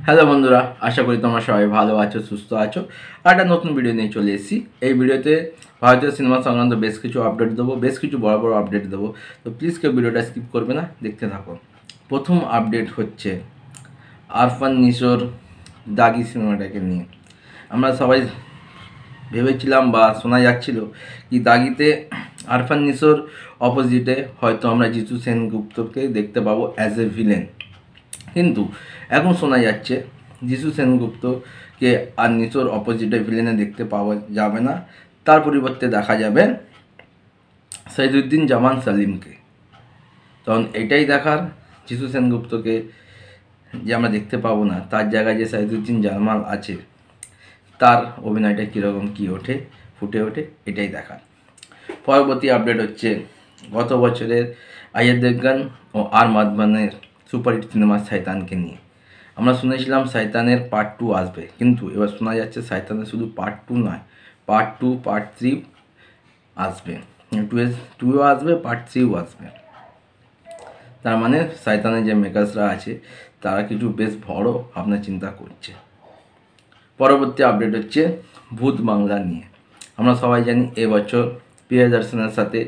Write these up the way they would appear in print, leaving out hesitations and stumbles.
Hello বন্ধুরা, আশা করি তোমরা সবাই ভালো আছো, সুস্থ আছো। আর একটা নতুন ভিডিও নিয়ে চলে এসেছি। এই ভিডিওতে ভারতীয় সিনেমা সংক্রান্ত বেশ কিছু আপডেট দেবো, বেশ কিছু বড় বড় আপডেট দেবো। তো প্লিজ কেউ ভিডিওটা স্কিপ করবে না, দেখতে থাকো। প্রথম আপডেট হচ্ছে আরফান নিশোর দাগি সিনেমাটাকে নিয়ে। আমরা সবাই ভেবেছিলাম বা শোনা যাচ্ছিল কি দাগিতে আরফান নিশোর অপোজিটে হয়তো আমরা জিতু সেনগুপ্তকে দেখতে পাবো অ্যাজ এ ভিলেন। কিন্তু এখন শোনা যাচ্ছে যিশু সেনগুপ্তকে আর নিশোর অপোজিটে ভিলেনে দেখতে পাওয়া যাবে না, তার পরিবর্তে দেখা যাবে সাইদুদ্দিন জামান সালিমকে। তখন এটাই দেখার, যিশু সেনগুপ্তকে যে আমরা দেখতে পাবো না, তার জায়গায় যে সাইদুদ্দিন জামাল আছে তার অভিনয়টা কীরকম কী ফুটে ওঠে, এটাই দেখার। পরবর্তী আপডেট হচ্ছে গত বছরের অজয় দেবগন ও আর মাধবনের সুপারহিট সিনেমা শয়তানকে নিয়ে। আমরা শুনেছিলাম শয়তানের পার্ট 2 আসবে, কিন্তু এবার শোনা যাচ্ছে শয়তানের শুধু পার্ট 2 নয়, পার্ট 2 পার্ট 3 আসবে, 2ও আসবে, পার্ট 3ও আসবে। তার মানে শয়তানের যে মেকার্সরা আছে তারা কিছু বেশ বড় ভাবনা চিন্তা করছে। পরবর্তী আপডেট হচ্ছে ভূত বাংলা নিয়ে। আমরা সবাই জানি এবছর প্রিয়দর্শনের সাথে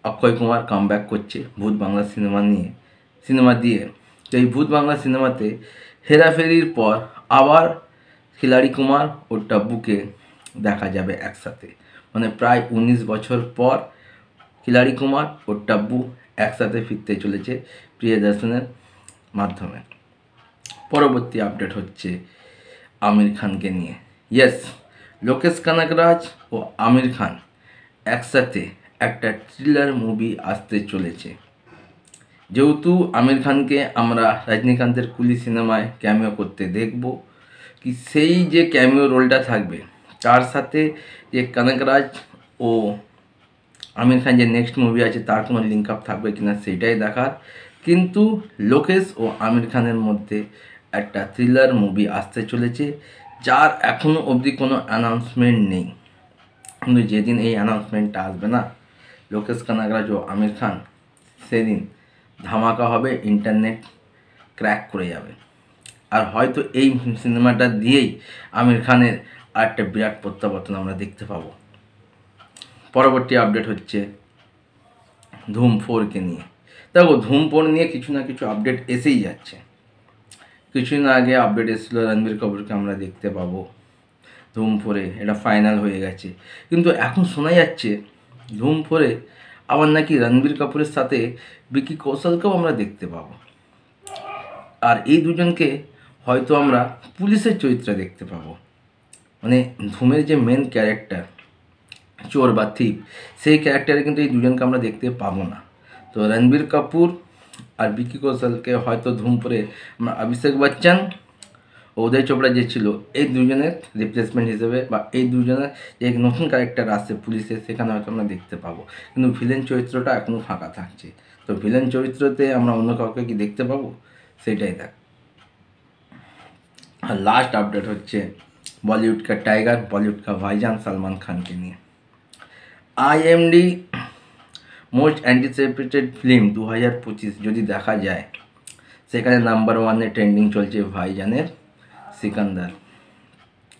অক্ষয় কুমার কামব্যাক করছে ভূত বাংলা সিনেমা দিয়ে। তো এই ভূত বাংলা সিনেমাতে হেরাফেরির পর আবার খিলাড়ি কুমার ও টাব্বুকে দেখা যাবে একসাথে। মানে প্রায় 19 বছর পর খিলাড়ি কুমার ও টাব্বু একসাথে ফিরতে চলেছে প্রিয়দর্শনের মাধ্যমে। পরবর্তী আপডেট হচ্ছে আমির খানকে নিয়ে। ইয়েস, লোকেশ কানাগরাজ ও আমির খান একসাথে একটা থ্রিলার মুভি আসতে চলেছে। যেহেতু আমির খানকে আমরা রজনীকান্তের কুলি সিনেমায় ক্যামিও করতে দেখব, কি সেই যে ক্যামিও রোলটা থাকবে তার সাথে যে কানাগরাজ ও আমির খান যে নেক্সট মুভি আছে তার কোনো লিঙ্ক আপ থাকবে কিনা সেটাই দেখার। কিন্তু লোকেশ ও আমির খানের মধ্যে একটা থ্রিলার মুভি আসতে চলেছে, যার এখনও অবধি কোনো অ্যানাউন্সমেন্ট নেই। কিন্তু যেদিন এই অ্যানাউন্সমেন্টটা আসবে না, লোকেশ কানাগরাজ ও আমির খান, সেদিন ধামাকা হবে, ইন্টারনেট ক্র্যাক করে যাবে। আর হয়তো এই সিনেমাটা দিয়েই আমির খানের আর একটা বিরাট প্রত্যাবর্তন আমরা দেখতে পাবো। পরবর্তী আপডেট হচ্ছে ধুম 4কে নিয়ে। দেখো, ধুম 4 নিয়ে কিছু না কিছু আপডেট এসেই যাচ্ছে। কিছুদিন আগে আপডেট এসেছিলো রণবীর কাপুরকে আমরা দেখতে পাবো ধুম 4-এ, এটা ফাইনাল হয়ে গেছে। কিন্তু এখন শোনা যাচ্ছে ধুম 4-এ আবার নাকি রণবীর কাপুরের সাথে বিকি কৌশলকেও আমরা দেখতে পাবো। আর এই দুজনকে হয়তো আমরা পুলিশের চরিত্রে দেখতে পাবো। মানে ধুমের যে মেন ক্যারেক্টার চোর বা থিপ, সেই ক্যারেক্টারে কিন্তু এই দুজনকে আমরা দেখতে পাবো না। তো রণবীর কাপুর আর বিকি কৌশলকে হয়তো ধুম 4-এ আমরা অভিষেক বচ্চন ও উদয় চোপড়া যে ছিল এই দুজনের রিপ্লেসমেন্ট হিসেবে, বা এই দুজনের যে নতুন ক্যারেক্টার আসছে পুলিশের, সেখানে হয়তো আমরা দেখতে পাবো। কিন্তু ভিলেন চরিত্রটা এখনও ফাঁকা থাকছে। তো ভিলেন চরিত্রতে আমরা অন্য কাউকে কি দেখতে পাবো, সেটাই দেখ। আর লাস্ট আপডেট হচ্ছে বলিউড কা টাইগার, বলিউড কা ভাইজান সলমান খানকে নিয়ে। IMDb মোস্ট অ্যান্টিসিপেটেড ফিল্ম 2025 যদি দেখা যায়, সেখানে নাম্বার 1-এ ট্রেন্ডিং চলছে ভাইজানের সিকান্দার।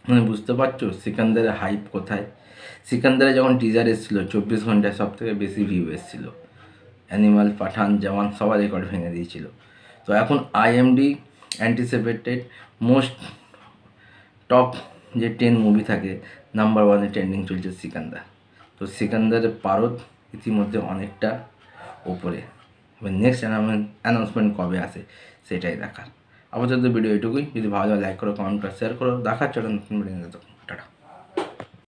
মানে বুঝতে পারছো সিকান্দারের হাইপ কোথায়। সিকান্দারে যখন টিজার এসেছিলো 24 ঘন্টায় সব থেকে বেশি ভিউ এসেছিলো। অ্যানিমাল, পাঠান, জওয়ান সবার রেকর্ড ভেঙে দিয়েছিল। তো এখন IMDb অ্যান্টিসিপেটেড মোস্ট টপ যে 10 মুভি থাকে, নাম্বার 1-এ ট্রেন্ডিং চলছে সিকান্দার। তো সিকান্দারের পারদ ইতিমধ্যে অনেকটা ওপরে। এবার নেক্সট অ্যানাউন্সমেন্ট কবে আসে সেটাই দেখার। আপাতত ভিডিও এটুকুই। যদি ভালো লাইক করো, কমেন্ট করো, শেয়ার করো। দেখার চলো নতুন ভিডিও।